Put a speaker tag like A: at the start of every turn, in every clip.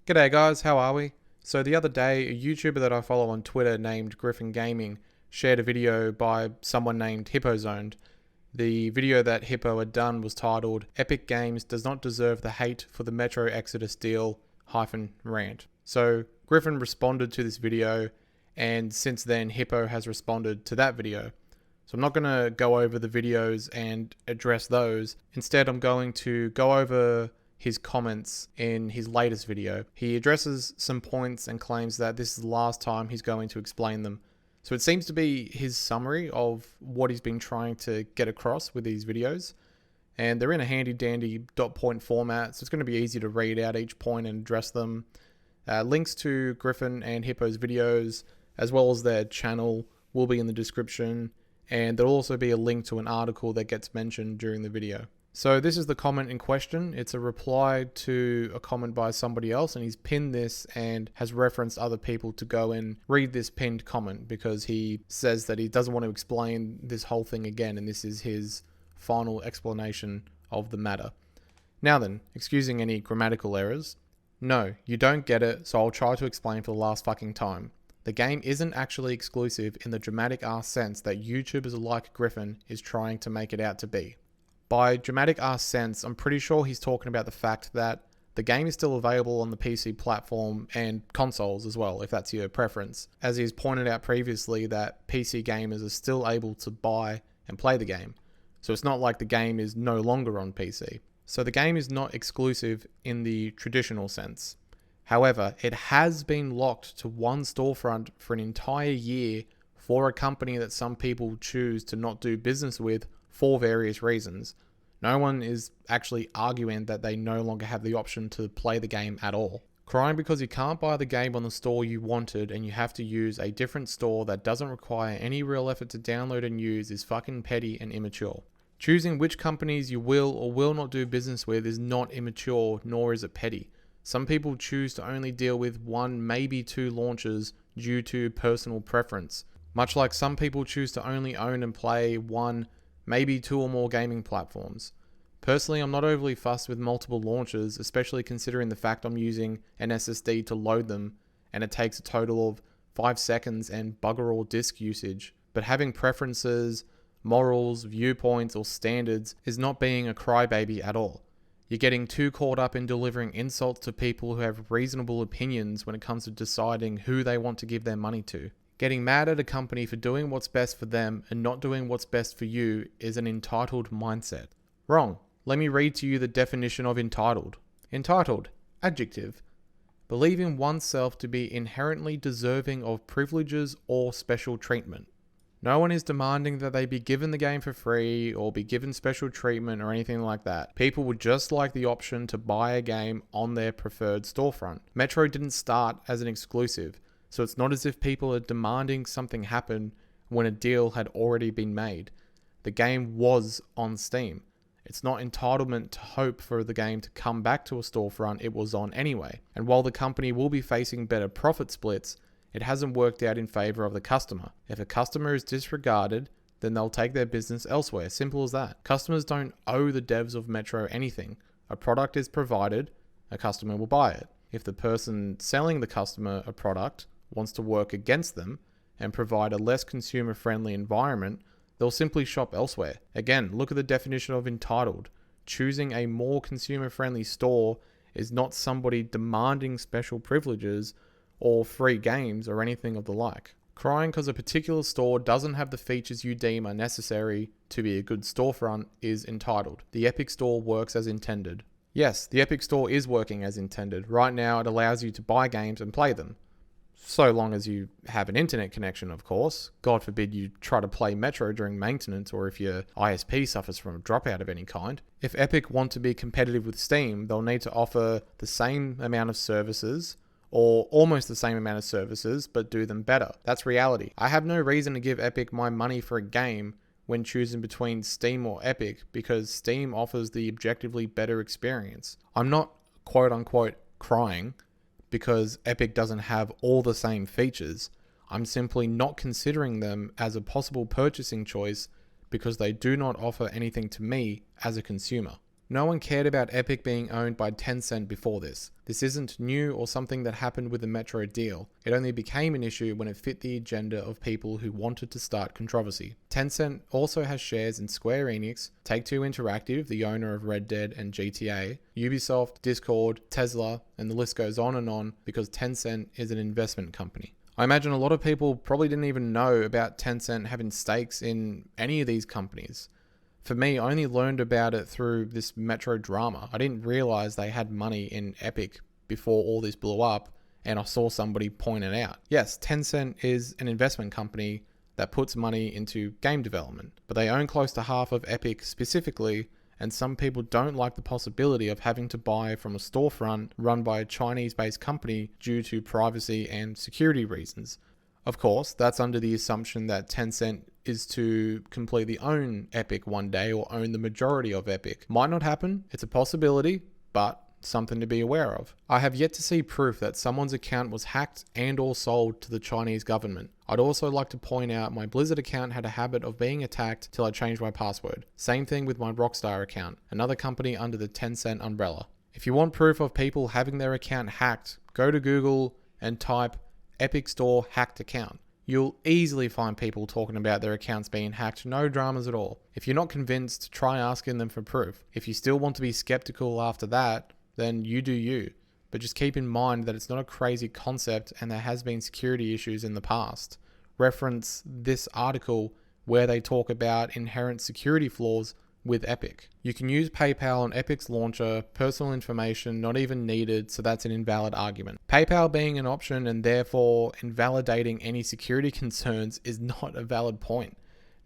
A: G'day guys, how are we? So the other day, a YouTuber that I follow on Twitter named Griffin Gaming shared a video by someone named HippoZoned. The video that Hippo had done was titled, "Epic Games does not deserve the hate for the Metro Exodus deal, rant." So Griffin responded to this video, and since then Hippo has responded to that video. So I'm not going to go over the videos and address those. Instead, I'm going to go over his comments in his latest video. He addresses some points and claims that this is the last time he's going to explain them. So it seems to be his summary of what he's been trying to get across with these videos. And they're in a handy dandy dot point format, so it's going to be easy to read out each point and address them. Links to Griffin and Hippo's videos, as well as their channel, will be in the description. And there'll also be a link to an article that gets mentioned during the video. So this is the comment in question. It's a reply to a comment by somebody else, and he's pinned this and has referenced other people to go and read this pinned comment because he says that he doesn't want to explain this whole thing again, and this is his final explanation of the matter. Now then, excusing any grammatical errors, no, you don't get it, so I'll try to explain for the last fucking time. The game isn't actually exclusive in the dramatic ass sense that YouTubers like Griffin is trying to make it out to be. By dramatic ass sense, I'm pretty sure he's talking about the fact that the game is still available on the PC platform and consoles as well, if that's your preference. As he's pointed out previously, that PC gamers are still able to buy and play the game. So it's not like the game is no longer on PC. So the game is not exclusive in the traditional sense. However, it has been locked to one storefront for an entire year for a company that some people choose to not do business with for various reasons. No one is actually arguing that they no longer have the option to play the game at all. Crying because you can't buy the game on the store you wanted and you have to use a different store that doesn't require any real effort to download and use is fucking petty and immature. Choosing which companies you will or will not do business with is not immature, nor is it petty. Some people choose to only deal with one, maybe two launches due to personal preference. Much like some people choose to only own and play one, maybe two or more gaming platforms. Personally, I'm not overly fussed with multiple launches, especially considering the fact I'm using an SSD to load them and it takes a total of 5 seconds and bugger all disk usage. But having preferences, morals, viewpoints or standards is not being a crybaby at all. You're getting too caught up in delivering insults to people who have reasonable opinions when it comes to deciding who they want to give their money to. Getting mad at a company for doing what's best for them and not doing what's best for you is an entitled mindset. Wrong. Let me read to you the definition of entitled. Entitled, adjective. Believing oneself to be inherently deserving of privileges or special treatment. No one is demanding that they be given the game for free or be given special treatment or anything like that. People would just like the option to buy a game on their preferred storefront. Metro didn't start as an exclusive, so it's not as if people are demanding something happen when a deal had already been made. The game was on Steam. It's not entitlement to hope for the game to come back to a storefront it was on anyway. And while the company will be facing better profit splits, it hasn't worked out in favor of the customer. If a customer is disregarded, then they'll take their business elsewhere. Simple as that. Customers don't owe the devs of Metro anything. A product is provided, a customer will buy it. If the person selling the customer a product wants to work against them and provide a less consumer-friendly environment, they'll simply shop elsewhere. Again, look at the definition of entitled. Choosing a more consumer-friendly store is not somebody demanding special privileges or free games or anything of the like. Crying because a particular store doesn't have the features you deem are necessary to be a good storefront is entitled. The Epic Store works as intended. Yes, the Epic Store is working as intended. Right now it allows you to buy games and play them. So long as you have an internet connection, of course. God forbid you try to play Metro during maintenance or if your ISP suffers from a dropout of any kind. If Epic want to be competitive with Steam, they'll need to offer the same amount of services or almost the same amount of services, but do them better. That's reality. I have no reason to give Epic my money for a game when choosing between Steam or Epic because Steam offers the objectively better experience. I'm not quote unquote crying because Epic doesn't have all the same features. I'm simply not considering them as a possible purchasing choice because they do not offer anything to me as a consumer. No one cared about Epic being owned by Tencent before this. This isn't new or something that happened with the Metro deal. It only became an issue when it fit the agenda of people who wanted to start controversy. Tencent also has shares in Square Enix, Take-Two Interactive, the owner of Red Dead and GTA, Ubisoft, Discord, Tesla, and the list goes on because Tencent is an investment company. I imagine a lot of people probably didn't even know about Tencent having stakes in any of these companies. For me, I only learned about it through this Metro drama. I didn't realize they had money in Epic before all this blew up, and I saw somebody point it out. Yes, Tencent is an investment company that puts money into game development, but they own close to half of Epic specifically, and some people don't like the possibility of having to buy from a storefront run by a Chinese-based company due to privacy and security reasons. Of course, that's under the assumption that Tencent is to completely own Epic one day or own the majority of Epic. Might not happen, it's a possibility, but something to be aware of. I have yet to see proof that someone's account was hacked and or sold to the Chinese government. I'd also like to point out my Blizzard account had a habit of being attacked till I changed my password. Same thing with my Rockstar account, another company under the Tencent umbrella. If you want proof of people having their account hacked, go to Google and type Epic Store hacked account. You'll easily find people talking about their accounts being hacked, no dramas at all. If you're not convinced, try asking them for proof. If you still want to be skeptical after that, then you do you. But just keep in mind that it's not a crazy concept and there has been security issues in the past. Reference this article where they talk about inherent security flaws with Epic. You can use PayPal on Epic's launcher, personal information not even needed, so that's an invalid argument. PayPal being an option and therefore invalidating any security concerns is not a valid point.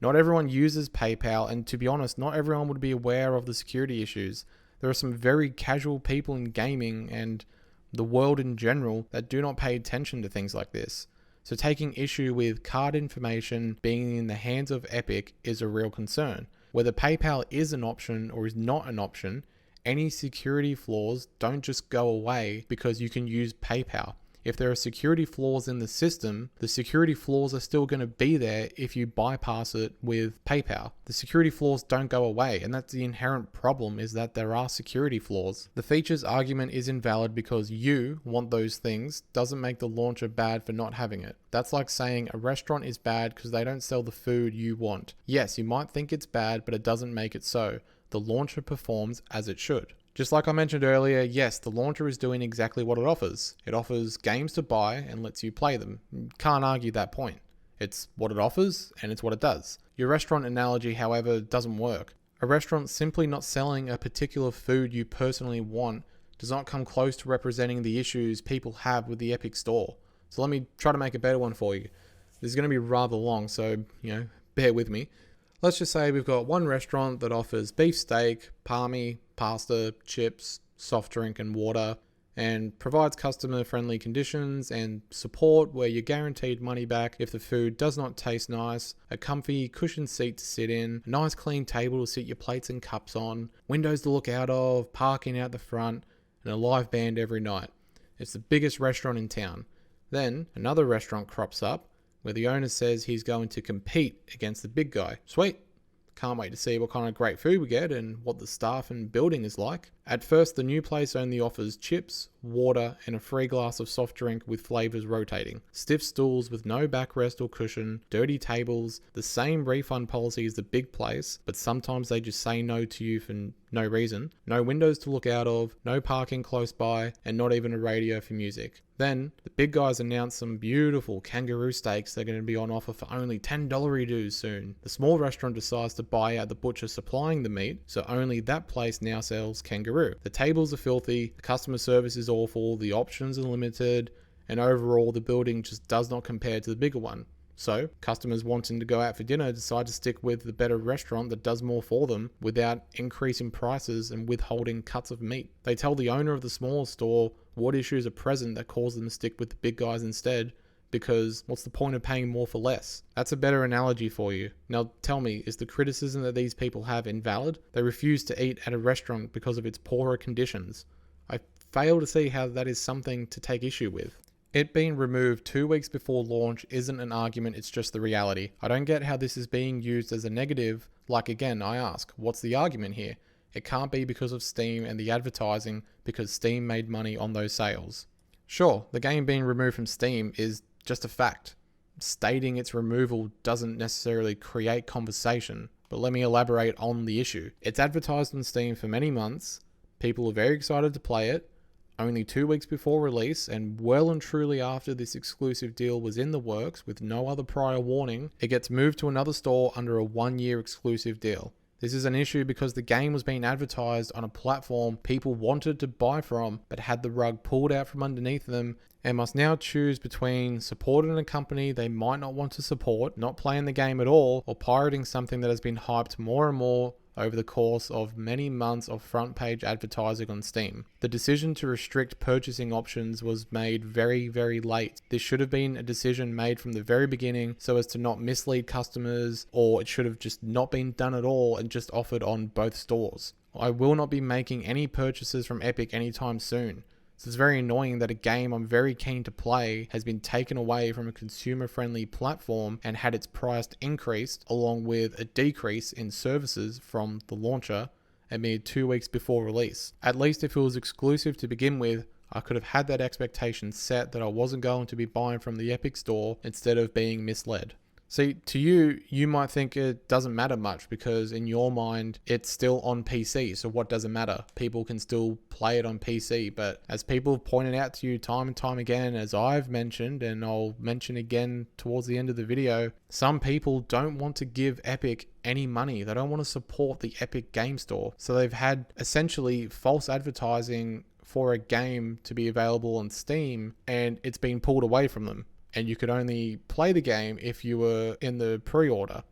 A: Not everyone uses PayPal, and to be honest, not everyone would be aware of the security issues. There are some very casual people in gaming and the world in general that do not pay attention to things like this. So taking issue with card information being in the hands of Epic is a real concern. Whether PayPal is an option or is not an option, any security flaws don't just go away because you can use PayPal. If there are security flaws in the system, the security flaws are still going to be there if you bypass it with PayPal. The security flaws don't go away, and that's the inherent problem, is that there are security flaws. The features argument is invalid because you want those things doesn't make the launcher bad for not having it. That's like saying a restaurant is bad because they don't sell the food you want. Yes, you might think it's bad, but it doesn't make it so. The launcher performs as it should. Just like I mentioned earlier, yes, the launcher is doing exactly what it offers. It offers games to buy and lets you play them. You can't argue that point. It's what it offers and it's what it does. Your restaurant analogy, however, doesn't work. A restaurant simply not selling a particular food you personally want does not come close to representing the issues people have with the Epic Store. So let me try to make a better one for you. This is going to be rather long, so, bear with me. Let's just say we've got one restaurant that offers beef steak, palmy, pasta, chips, soft drink and water, and provides customer-friendly conditions and support where you're guaranteed money back if the food does not taste nice, a comfy cushioned seat to sit in, a nice clean table to sit your plates and cups on, windows to look out of, parking out the front, and a live band every night. It's the biggest restaurant in town. Then another restaurant crops up where the owner says he's going to compete against the big guy. Sweet. Can't wait to see what kind of great food we get and what the staff and building is like. At first, the new place only offers chips, water, and a free glass of soft drink with flavors rotating. Stiff stools with no backrest or cushion, dirty tables, the same refund policy as the big place, but sometimes they just say no to you for no reason. No windows to look out of, no parking close by, and not even a radio for music. Then, the big guys announce some beautiful kangaroo steaks that are going to be on offer for only $10 soon. The small restaurant decides to buy out the butcher supplying the meat, so only that place now sells kangaroo. The tables are filthy, the customer service is awful, the options are limited, and overall the building just does not compare to the bigger one. So, customers wanting to go out for dinner decide to stick with the better restaurant that does more for them without increasing prices and withholding cuts of meat. They tell the owner of the smaller store what issues are present that cause them to stick with the big guys instead, because what's the point of paying more for less? That's a better analogy for you. Now tell me, is the criticism that these people have invalid? They refuse to eat at a restaurant because of its poorer conditions. I fail to see how that is something to take issue with. It being removed 2 weeks before launch isn't an argument, it's just the reality. I don't get how this is being used as a negative. Like again, I ask, what's the argument here? It can't be because of Steam and the advertising, because Steam made money on those sales. Sure, the game being removed from Steam is just a fact. Stating its removal doesn't necessarily create conversation, but let me elaborate on the issue. It's advertised on Steam for many months, people are very excited to play it, only 2 weeks before release, and well and truly after this exclusive deal was in the works with no other prior warning, it gets moved to another store under a 1-year exclusive deal. This is an issue because the game was being advertised on a platform people wanted to buy from, but had the rug pulled out from underneath them, and must now choose between supporting a company they might not want to support, not playing the game at all, or pirating something that has been hyped more and more over the course of many months of front page advertising on Steam. The decision to restrict purchasing options was made very, very late. This should have been a decision made from the very beginning so as to not mislead customers, or it should have just not been done at all and just offered on both stores. I will not be making any purchases from Epic anytime soon. So it's very annoying that a game I'm very keen to play has been taken away from a consumer-friendly platform and had its price increased along with a decrease in services from the launcher a mere 2 weeks before release. At least if it was exclusive to begin with, I could have had that expectation set that I wasn't going to be buying from the Epic store instead of being misled. See, to you, you might think it doesn't matter much because in your mind, it's still on PC. So what does it matter? People can still play it on PC. But as people have pointed out to you time and time again, as I've mentioned, and I'll mention again towards the end of the video, some people don't want to give Epic any money. They don't want to support the Epic Game Store. So they've had essentially false advertising for a game to be available on Steam, and it's been pulled away from them. And you could only play the game if you were in the pre-order.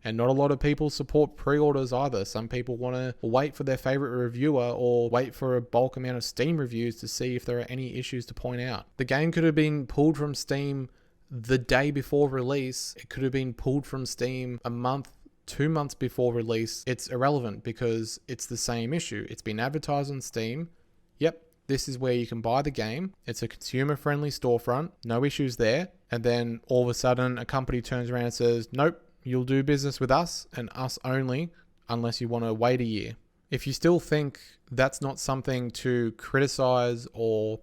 A: And not a lot of people support pre-orders either. Some people want to wait for their favorite reviewer or wait for a bulk amount of Steam reviews to see if there are any issues to point out. The game could have been pulled from Steam the day before release. It could have been pulled from Steam a month, 2 months before release. It's irrelevant because it's the same issue. It's been advertised on Steam. Yep. This is where you can buy the game. It's a consumer-friendly storefront. No issues there. And then all of a sudden, a company turns around and says, nope, you'll do business with us and us only unless you want to wait a year. If you still think that's not something to criticize or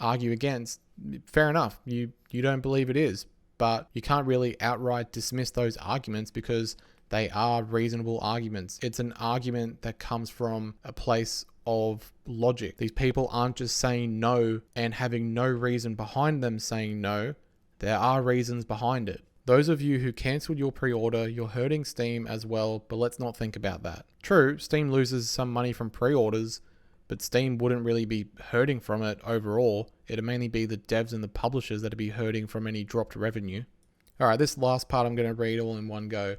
A: argue against, fair enough. You don't believe it is. But you can't really outright dismiss those arguments because they are reasonable arguments. It's an argument that comes from a place of logic. These people aren't just saying no and having no reason behind them saying no. There are reasons behind it. Those of you who cancelled your pre-order, you're hurting Steam as well, but let's not think about that. True, Steam loses some money from pre-orders, but Steam wouldn't really be hurting from it overall. It'd mainly be the devs and the publishers that'd be hurting from any dropped revenue. Alright, this last part I'm going to read all in one go.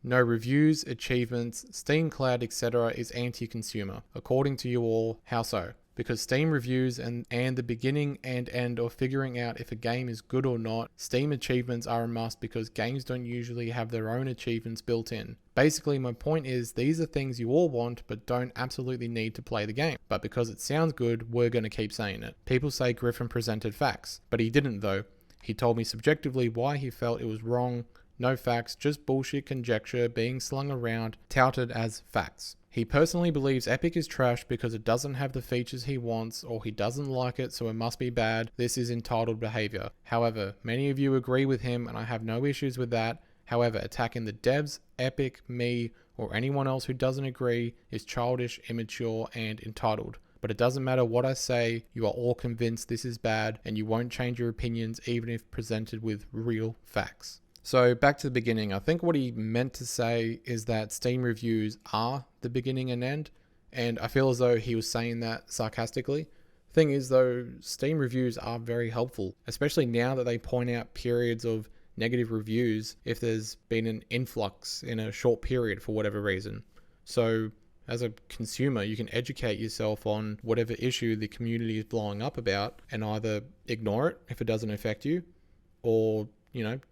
A: No reviews, achievements, Steam Cloud, etc. is anti-consumer. According to you all, how so? Because Steam reviews and the beginning and end of figuring out if a game is good or not, Steam achievements are a must because games don't usually have their own achievements built in. Basically, my point is these are things you all want but don't absolutely need to play the game. But because it sounds good, we're going to keep saying it. People say Griffin presented facts, but he didn't though. He told me subjectively why he felt it was wrong. No facts, just bullshit conjecture being slung around, touted as facts. He personally believes Epic is trash because it doesn't have the features he wants, or he doesn't like it, so it must be bad. This is entitled behavior. However, many of you agree with him, and I have no issues with that. However, attacking the devs, Epic, me, or anyone else who doesn't agree is childish, immature, and entitled. But it doesn't matter what I say, you are all convinced this is bad, and you won't change your opinions even if presented with real facts. So back to the beginning, I think what he meant to say is that Steam reviews are the beginning and end, and I feel as though he was saying that sarcastically. Thing is though, Steam reviews are very helpful, especially now that they point out periods of negative reviews if there's been an influx in a short period for whatever reason. So as a consumer, you can educate yourself on whatever issue the community is blowing up about and either ignore it if it doesn't affect you, or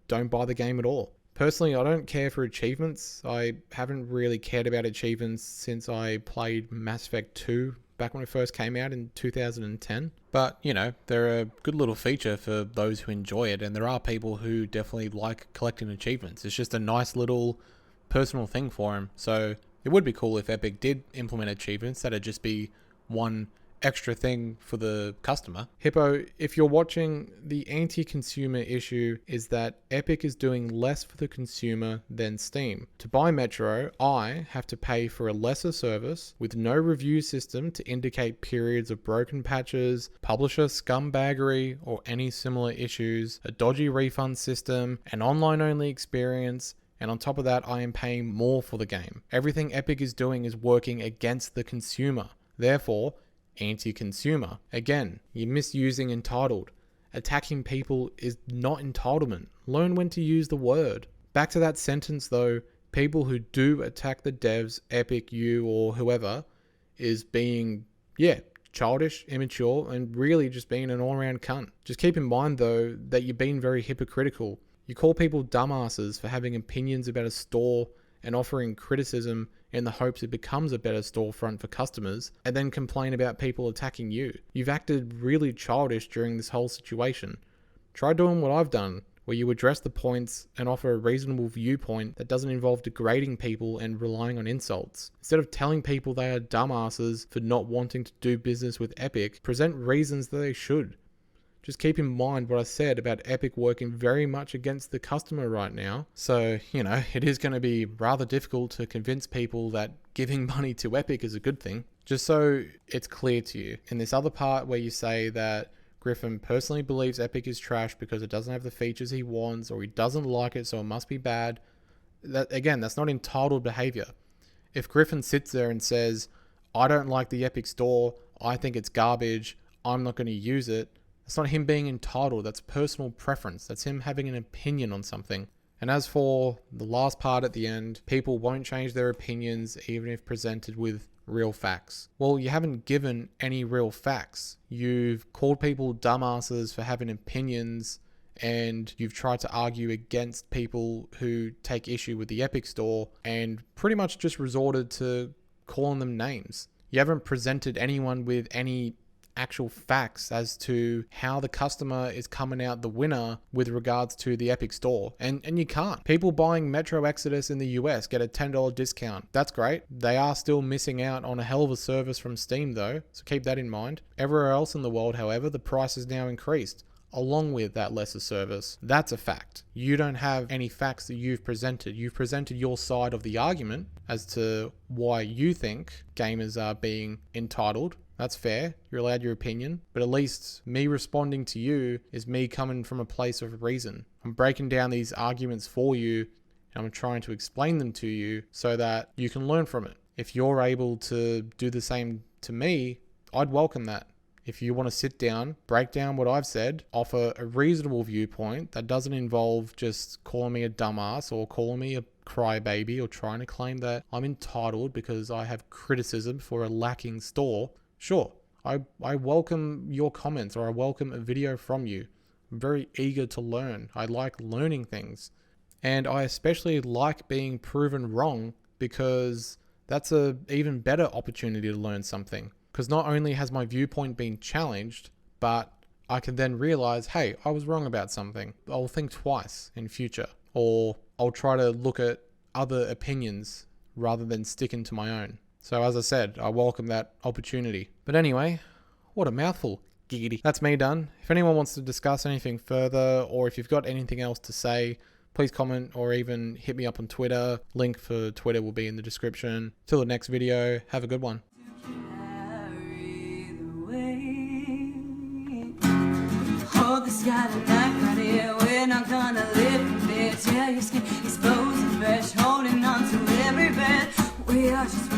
A: don't buy the game at all. Personally, I don't care for achievements. I haven't really cared about achievements since I played Mass Effect 2 back when it first came out in 2010. But, they're a good little feature for those who enjoy it, and there are people who definitely like collecting achievements. It's just a nice little personal thing for them. So It would be cool if Epic did implement achievements that'd just be one extra thing for the customer. Hippo, if you're watching, the anti-consumer issue is that Epic is doing less for the consumer than Steam. To buy Metro, I have to pay for a lesser service with no review system to indicate periods of broken patches, publisher scumbaggery or any similar issues, a dodgy refund system, an online-only experience, and on top of that, I am paying more for the game. Everything Epic is doing is working against the consumer. Therefore, anti-consumer. Again, you're misusing entitled. Attacking people is not entitlement. Learn when to use the word. Back to that sentence though, people who do attack the devs, Epic, you, or whoever, is being, childish, immature, and really just being an all-around cunt. Just keep in mind though, that you're being very hypocritical. You call people dumbasses for having opinions about a store and offering criticism in the hopes it becomes a better storefront for customers, and then complain about people attacking you. You've acted really childish during this whole situation. Try doing what I've done, where you address the points and offer a reasonable viewpoint that doesn't involve degrading people and relying on insults. Instead of telling people they are dumbasses for not wanting to do business with Epic, present reasons that they should. Just keep in mind what I said about Epic working very much against the customer right now. So, it is going to be rather difficult to convince people that giving money to Epic is a good thing. Just so it's clear to you. In this other part where you say that Griffin personally believes Epic is trash because it doesn't have the features he wants, or he doesn't like it so it must be bad. That's not entitled behavior. If Griffin sits there and says, I don't like the Epic store, I think it's garbage, I'm not going to use it, that's not him being entitled, that's personal preference. That's him having an opinion on something. And as for the last part at the end, people won't change their opinions even if presented with real facts. Well, you haven't given any real facts. You've called people dumbasses for having opinions, and you've tried to argue against people who take issue with the Epic store and pretty much just resorted to calling them names. You haven't presented anyone with any actual facts as to how the customer is coming out the winner with regards to the Epic store. And you can't. People buying Metro Exodus in the US get a $10 discount. That's great. They are still missing out on a hell of a service from Steam though, so keep that in mind. Everywhere else in the world, however, the price is now increased along with that lesser service. That's a fact. You don't have any facts that you've presented. You've presented your side of the argument as to why you think gamers are being entitled. That's fair. You're allowed your opinion. But at least me responding to you is me coming from a place of reason. I'm breaking down these arguments for you, and I'm trying to explain them to you so that you can learn from it. If you're able to do the same to me, I'd welcome that. If you want to sit down, break down what I've said, offer a reasonable viewpoint that doesn't involve just calling me a dumbass or calling me a crybaby or trying to claim that I'm entitled because I have criticism for a lacking store, sure, I welcome your comments, or I welcome a video from you. I'm very eager to learn. I like learning things. And I especially like being proven wrong, because that's an even better opportunity to learn something. Because not only has my viewpoint been challenged, but I can then realize, hey, I was wrong about something. I'll think twice in future, or I'll try to look at other opinions rather than sticking to my own. So as I said, I welcome that opportunity. But anyway, what a mouthful. Giggity. That's me done. If anyone wants to discuss anything further, or if you've got anything else to say, please comment or even hit me up on Twitter. Link for Twitter will be in the description. Till the next video, have a good one.
B: Hold the sky tonight, right here. We're not gonna live from there. Tear your skin, exposed and fresh, holding on to every breath. We are just